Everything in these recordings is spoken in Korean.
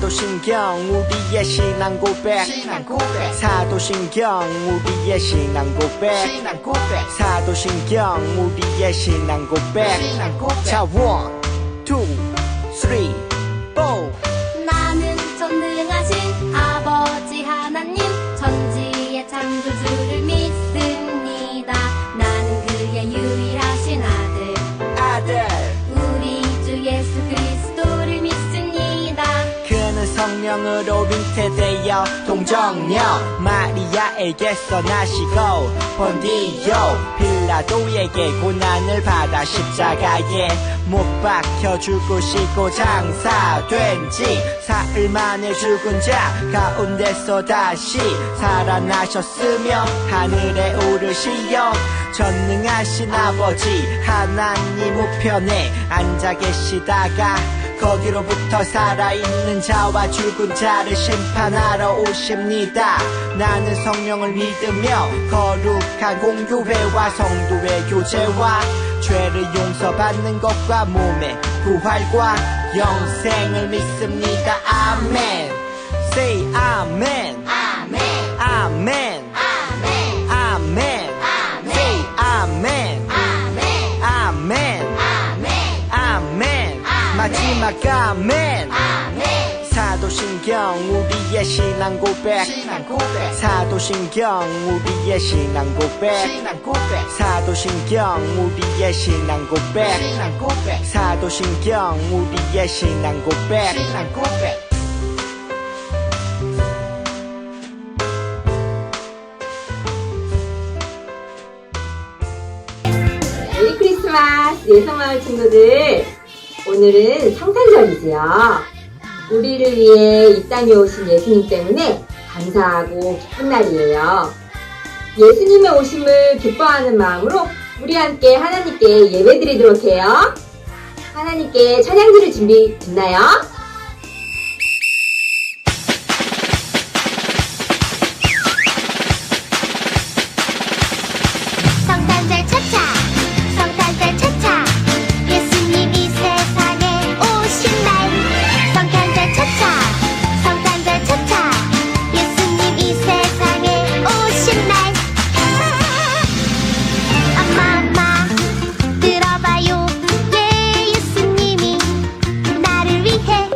사도신경 우리의 신앙 고백 사도신경 우리의 신앙 고백 사도신경 우리의 신앙 고백 자 1, 2, 3, 4 나는 전능하신 아버지 하나님 천지의 창조주를 믿습니다. 나는 그의 유일하신 아들 우리 주 예수 그리스도를 믿습니다. 그는 성령으로 잉태되어 동정녀 마리아에게서 나시고 본디오 빌라도에게 고난을 받아 십자가에 못 박혀 죽으시고 장사된 지 사흘 만에 죽은 자 가운데서 다시 살아나셨으며 하늘에 오르시어 전능하신 아버지 하나님 우편에 앉아 계시다가 거기로부터 살아있는 자와 죽은 자를 심판하러 오십니다. 나는 성령을 믿으며 거룩한 공교회와 성도의 교제와 죄를 용서받는 것과 몸의 부활과 영생을 믿습니다. 아멘. Say 아멘. 아멘. 아멘. 아멘. 아멘. Say 아멘. 아멘. 아멘. 아멘. 아멘. 마지막 아멘. 아멘. 사도신경 우리의 신앙 고백 사도신경 우리의 신앙 고백 사도신경 우리의 신앙 고백 사도신경 우리의 신앙 고백 메리 크리스마스 예성마을 친구들, 오늘은 성탄절이지요. 우리를 위해 이 땅에 오신 예수님 때문에 감사하고 기쁜 날이에요. 예수님의 오심을 기뻐하는 마음으로 우리 함께 하나님께 예배드리도록 해요. 하나님께 찬양드릴 준비 됐나요? 성탄절 차차 성탄절 차차 예수님이 세상에 오신 날 성탄절 차차 성탄절 차차 예수님이 세상에 오신 날 엄마 들어봐요 예 예수님이 나를 위해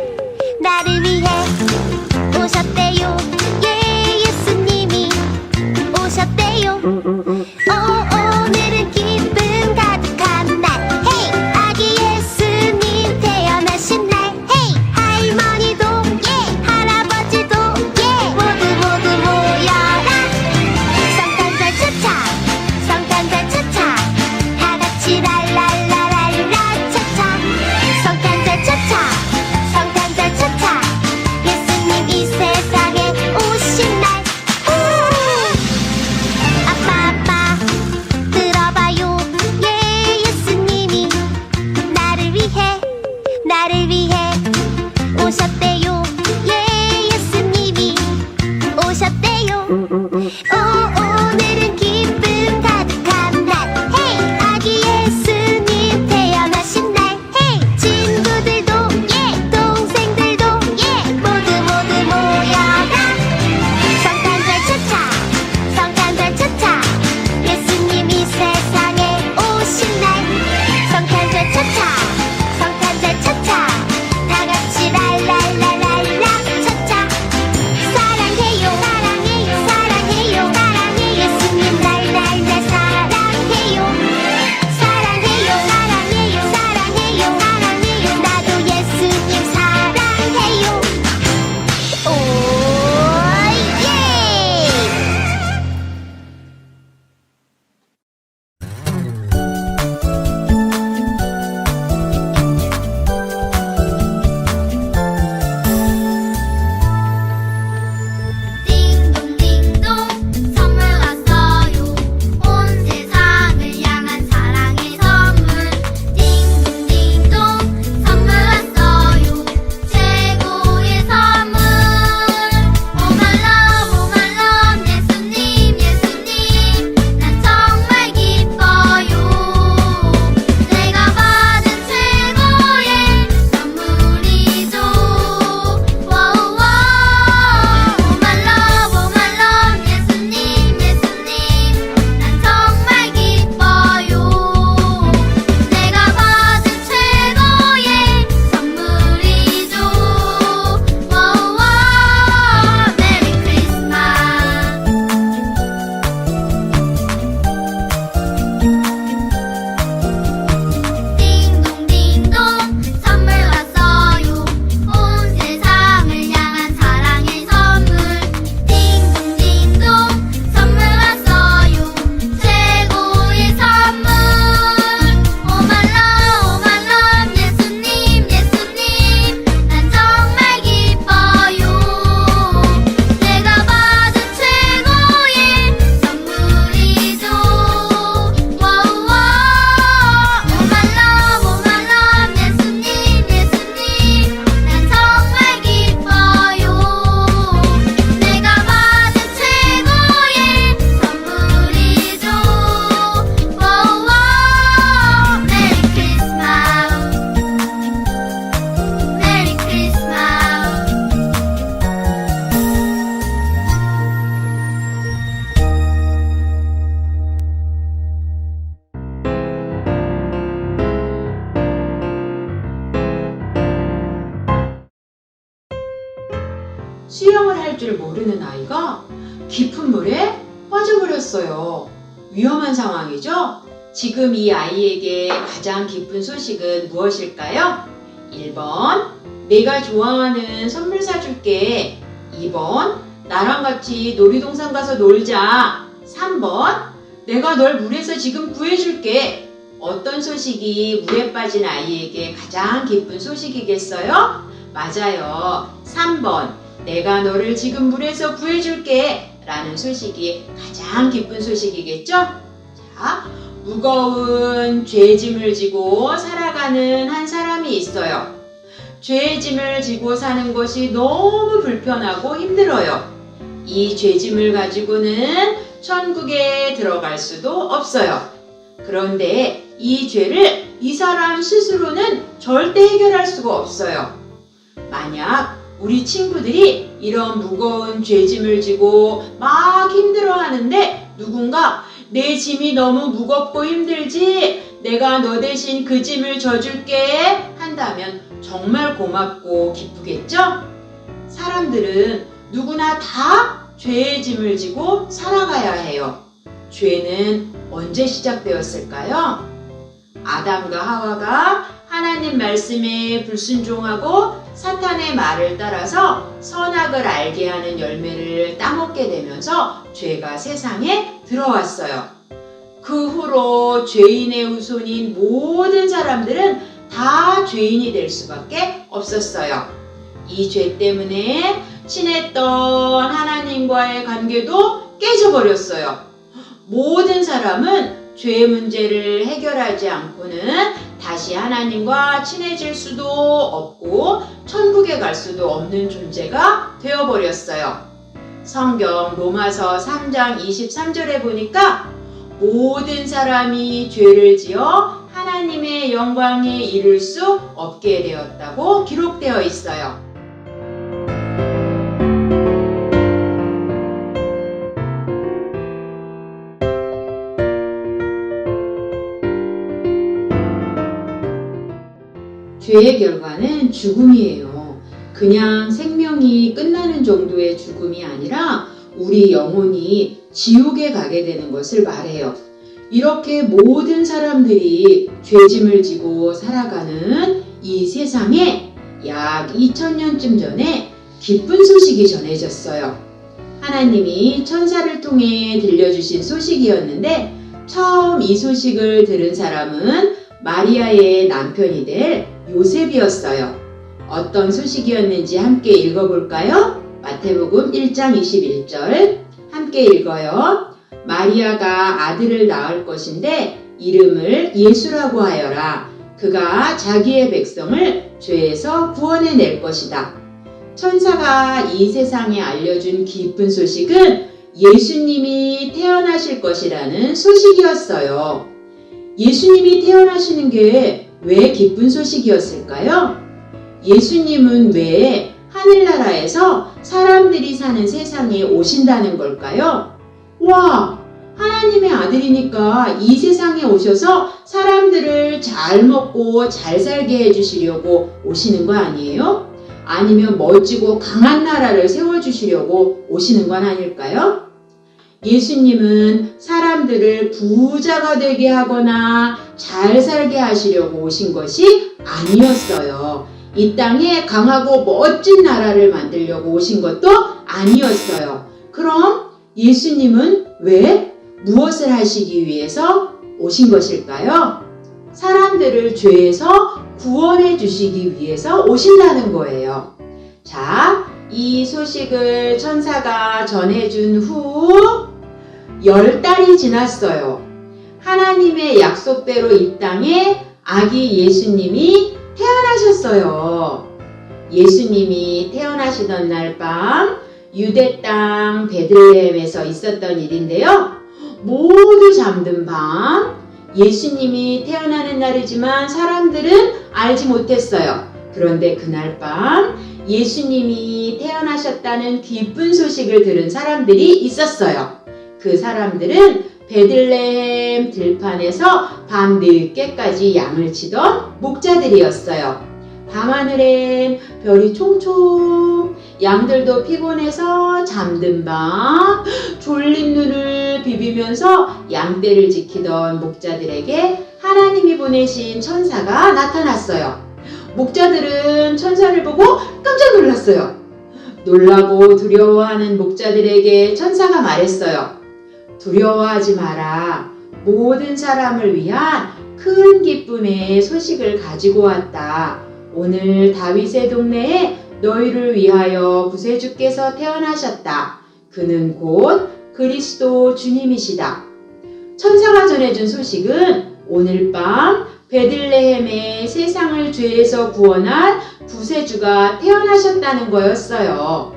아이가 깊은 물에 빠져버렸어요. 위험한 상황이죠? 지금 이 아이에게 가장 기쁜 소식은 무엇일까요? 1번, 내가 좋아하는 선물 사줄게. 2번, 나랑 같이 놀이동산 가서 놀자. 3번, 내가 널 물에서 지금 구해줄게. 어떤 소식이 물에 빠진 아이에게 가장 기쁜 소식이겠어요? 맞아요. 3번, 내가 너를 지금 물에서 구해줄게 라는 소식이 가장 기쁜 소식이겠죠? 자, 무거운 죄짐을 지고 살아가는 한 사람이 있어요. 죄짐을 지고 사는 것이 너무 불편하고 힘들어요. 이 죄짐을 가지고는 천국에 들어갈 수도 없어요. 그런데 이 죄를 이 사람 스스로는 절대 해결할 수가 없어요. 만약 우리 친구들이 이런 무거운 죄짐을 지고 막 힘들어하는데 누군가 내 짐이 너무 무겁고 힘들지? 내가 너 대신 그 짐을 져줄게 한다면 정말 고맙고 기쁘겠죠? 사람들은 누구나 다 죄의 짐을 지고 살아가야 해요. 죄는 언제 시작되었을까요? 아담과 하와가 하나님 말씀에 불순종하고 사탄의 말을 따라서 선악을 알게 하는 열매를 따먹게 되면서 죄가 세상에 들어왔어요. 그 후로 죄인의 후손인 모든 사람들은 다 죄인이 될 수밖에 없었어요. 이 죄 때문에 친했던 하나님과의 관계도 깨져버렸어요. 모든 사람은 죄 문제를 해결하지 않고는 다시 하나님과 친해질 수도 없고 천국에 갈 수도 없는 존재가 되어버렸어요. 성경 로마서 3장 23절에 보니까 모든 사람이 죄를 지어 하나님의 영광에 이를 수 없게 되었다고 기록되어 있어요. 죄의 결과는 죽음이에요. 그냥 생명이 끝나는 정도의 죽음이 아니라 우리 영혼이 지옥에 가게 되는 것을 말해요. 이렇게 모든 사람들이 죄짐을 지고 살아가는 이 세상에 약 2000년쯤 전에 기쁜 소식이 전해졌어요. 하나님이 천사를 통해 들려주신 소식이었는데 처음 이 소식을 들은 사람은 마리아의 남편이 될 요셉이었어요. 어떤 소식이었는지 함께 읽어볼까요? 마태복음 1장 21절 함께 읽어요. 마리아가 아들을 낳을 것인데 이름을 예수라고 하여라. 그가 자기의 백성을 죄에서 구원해낼 것이다. 천사가 이 세상에 알려준 기쁜 소식은 예수님이 태어나실 것이라는 소식이었어요. 예수님이 태어나시는 게 왜 기쁜 소식이었을까요? 예수님은 왜 하늘나라에서 사람들이 사는 세상에 오신다는 걸까요? 와! 하나님의 아들이니까 이 세상에 오셔서 사람들을 잘 먹고 잘 살게 해주시려고 오시는 거 아니에요? 아니면 멋지고 강한 나라를 세워주시려고 오시는 건 아닐까요? 예수님은 사람들을 부자가 되게 하거나 잘 살게 하시려고 오신 것이 아니었어요. 이 땅에 강하고 멋진 나라를 만들려고 오신 것도 아니었어요. 그럼 예수님은 왜 무엇을 하시기 위해서 오신 것일까요? 사람들을 죄에서 구원해 주시기 위해서 오신다는 거예요. 자, 이 소식을 천사가 전해준 후 10달이 지났어요. 하나님의 약속대로 이 땅에 아기 예수님이 태어나셨어요. 예수님이 태어나시던 날 밤 유대 땅 베들레헴에서 있었던 일인데요. 모두 잠든 밤 예수님이 태어나는 날이지만 사람들은 알지 못했어요. 그런데 그날 밤 예수님이 태어나셨다는 기쁜 소식을 들은 사람들이 있었어요. 그 사람들은 베들레헴 들판에서 밤 늦게까지 양을 치던 목자들이었어요. 밤하늘엔 별이 총총 양들도 피곤해서 잠든 밤 졸린 눈을 비비면서 양떼를 지키던 목자들에게 하나님이 보내신 천사가 나타났어요. 목자들은 천사를 보고 깜짝 놀랐어요. 놀라고 두려워하는 목자들에게 천사가 말했어요. 두려워하지 마라. 모든 사람을 위한 큰 기쁨의 소식을 가지고 왔다. 오늘 다윗의 동네에 너희를 위하여 구세주께서 태어나셨다. 그는 곧 그리스도 주님이시다. 천사가 전해준 소식은 오늘 밤 베들레헴에 세상을 죄에서 구원한 구세주가 태어나셨다는 거였어요.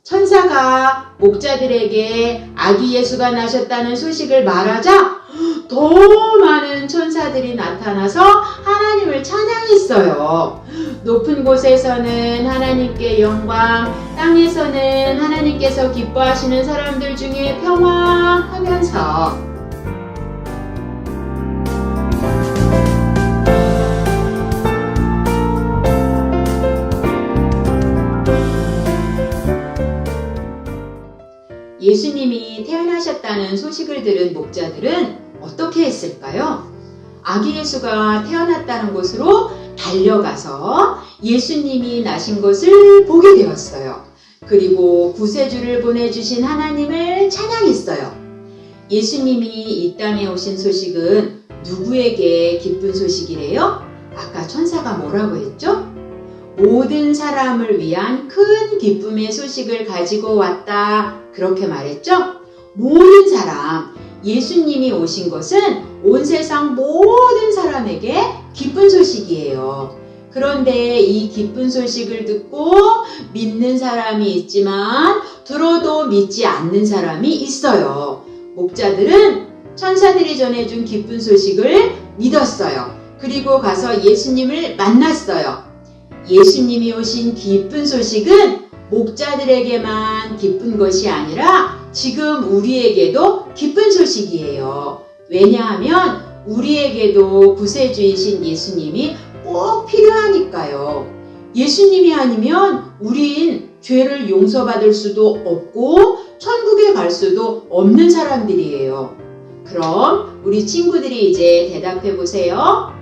천사가 목자들에게 아기 예수가 나셨다는 소식을 말하자 더 많은 천사들이 나타나서 하나님을 찬양했어요. 높은 곳에서는 하나님께 영광, 땅에서는 하나님께서 기뻐하시는 사람들 중에 평화 하면서 예수님이 태어나셨다는 소식을 들은 목자들은 어떻게 했을까요? 아기 예수가 태어났다는 곳으로 달려가서 예수님이 나신 것을 보게 되었어요. 그리고 구세주를 보내주신 하나님을 찬양했어요. 예수님이 이 땅에 오신 소식은 누구에게 기쁜 소식이래요? 아까 천사가 뭐라고 했죠? 모든 사람을 위한 큰 기쁨의 소식을 가지고 왔다. 그렇게 말했죠? 모든 사람, 예수님이 오신 것은 온 세상 모든 사람에게 기쁜 소식이에요. 그런데 이 기쁜 소식을 듣고 믿는 사람이 있지만 들어도 믿지 않는 사람이 있어요. 목자들은 천사들이 전해준 기쁜 소식을 믿었어요. 그리고 가서 예수님을 만났어요. 예수님이 오신 기쁜 소식은 목자들에게만 기쁜 것이 아니라 지금 우리에게도 기쁜 소식이에요. 왜냐하면 우리에게도 구세주이신 예수님이 꼭 필요하니까요. 예수님이 아니면 우린 죄를 용서받을 수도 없고 천국에 갈 수도 없는 사람들이에요. 그럼 우리 친구들이 이제 대답해 보세요.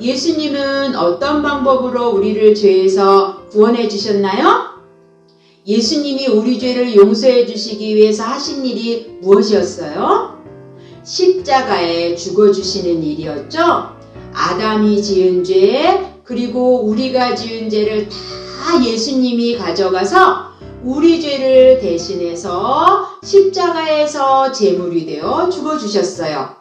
예수님은 어떤 방법으로 우리를 죄에서 구원해 주셨나요? 예수님이 우리 죄를 용서해 주시기 위해서 하신 일이 무엇이었어요? 십자가에 죽어주시는 일이었죠? 아담이 지은 죄, 그리고 우리가 지은 죄를 다 예수님이 가져가서 우리 죄를 대신해서 십자가에서 제물이 되어 죽어주셨어요.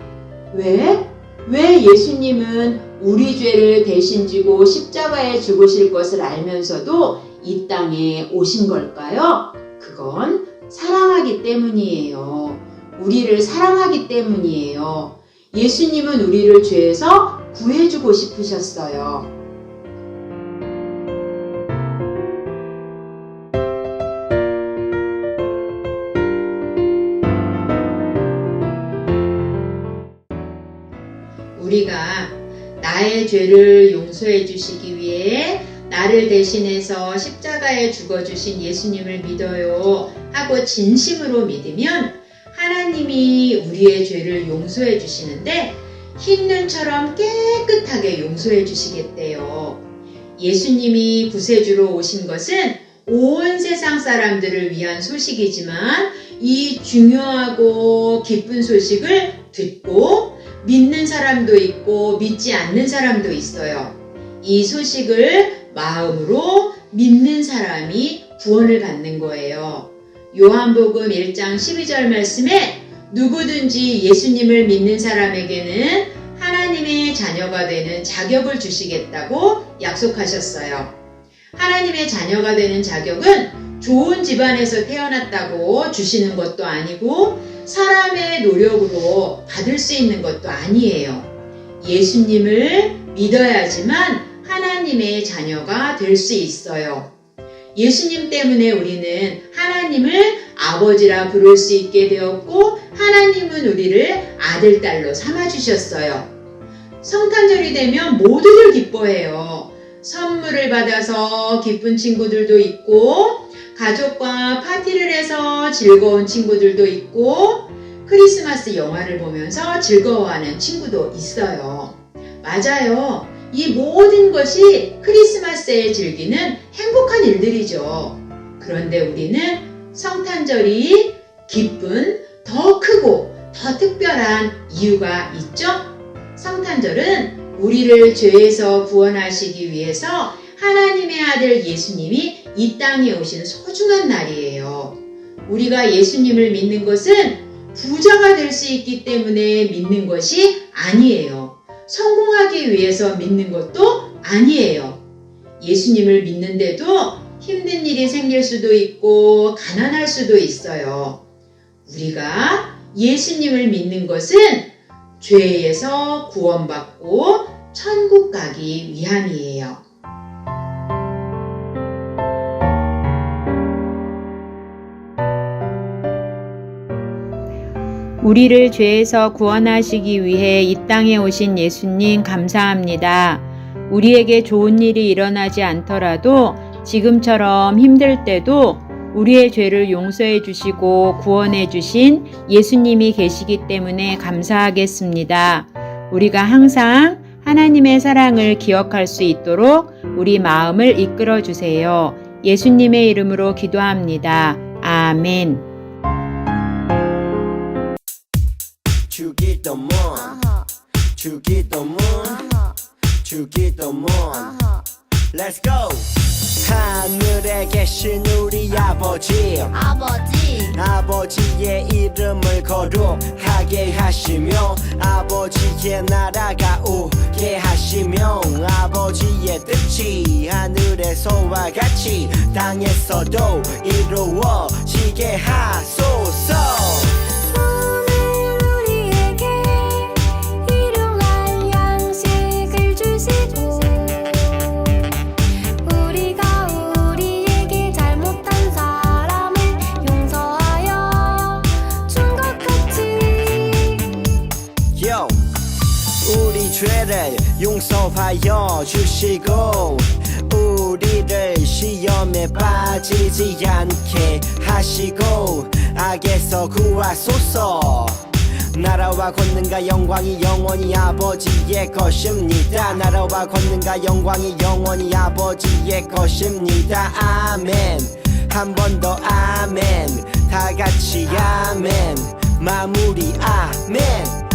왜? 왜 예수님은 우리 죄를 대신 지고 십자가에 죽으실 것을 알면서도 이 땅에 오신 걸까요? 그건 사랑하기 때문이에요. 우리를 사랑하기 때문이에요. 예수님은 우리를 죄에서 구해주고 싶으셨어요. 우리가 나의 죄를 용서해 주시기 위해 나를 대신해서 십자가에 죽어주신 예수님을 믿어요 하고 진심으로 믿으면 하나님이 우리의 죄를 용서해 주시는데 흰 눈처럼 깨끗하게 용서해 주시겠대요. 예수님이 구세주로 오신 것은 온 세상 사람들을 위한 소식이지만 이 중요하고 기쁜 소식을 듣고 믿는 사람도 있고 믿지 않는 사람도 있어요. 이 소식을 마음으로 믿는 사람이 구원을 받는 거예요. 요한복음 1장 12절 말씀에 누구든지 예수님을 믿는 사람에게는 하나님의 자녀가 되는 자격을 주시겠다고 약속하셨어요. 하나님의 자녀가 되는 자격은 좋은 집안에서 태어났다고 주시는 것도 아니고 사람의 노력으로 받을 수 있는 것도 아니에요. 예수님을 믿어야지만 하나님의 자녀가 될 수 있어요. 예수님 때문에 우리는 하나님을 아버지라 부를 수 있게 되었고 하나님은 우리를 아들, 딸로 삼아주셨어요. 성탄절이 되면 모두들 기뻐해요. 선물을 받아서 기쁜 친구들도 있고 가족과 파티를 해서 즐거운 친구들도 있고 크리스마스 영화를 보면서 즐거워하는 친구도 있어요. 맞아요. 이 모든 것이 크리스마스에 즐기는 행복한 일들이죠. 그런데 우리는 성탄절이 기쁜 더 크고 더 특별한 이유가 있죠? 성탄절은 우리를 죄에서 구원하시기 위해서 하나님의 아들 예수님이 이 땅에 오신 소중한 날이에요. 우리가 예수님을 믿는 것은 부자가 될 수 있기 때문에 믿는 것이 아니에요. 성공하기 위해서 믿는 것도 아니에요. 예수님을 믿는데도 힘든 일이 생길 수도 있고 가난할 수도 있어요. 우리가 예수님을 믿는 것은 죄에서 구원받고 천국 가기 위함이에요. 우리를 죄에서 구원하시기 위해 이 땅에 오신 예수님 감사합니다. 우리에게 좋은 일이 일어나지 않더라도 지금처럼 힘들 때도 우리의 죄를 용서해 주시고 구원해 주신 예수님이 계시기 때문에 감사하겠습니다. 우리가 항상 하나님의 사랑을 기억할 수 있도록 우리 마음을 이끌어 주세요. 예수님의 이름으로 기도합니다. 아멘. 주기도문 주기도문 주기도문 Let's go 하늘에 계신 우리 아버지의 이름을 거룩하게 하시며 아버지의 나라가 오게 하시며 아버지의 뜻이 하늘에서와 같이 땅에서도 이루어지게 하소서. 우리 죄를 용서하여 주시고 우리를 시험에 빠지지 않게 하시고 악에서 구하소서. 나라와 권능과 영광이 영원히 아버지의 것입니다. 나라와 권능과 영광이 영원히 아버지의 것입니다. 아멘. 한 번 더 아멘. 다 같이 아멘. 마무리 아멘.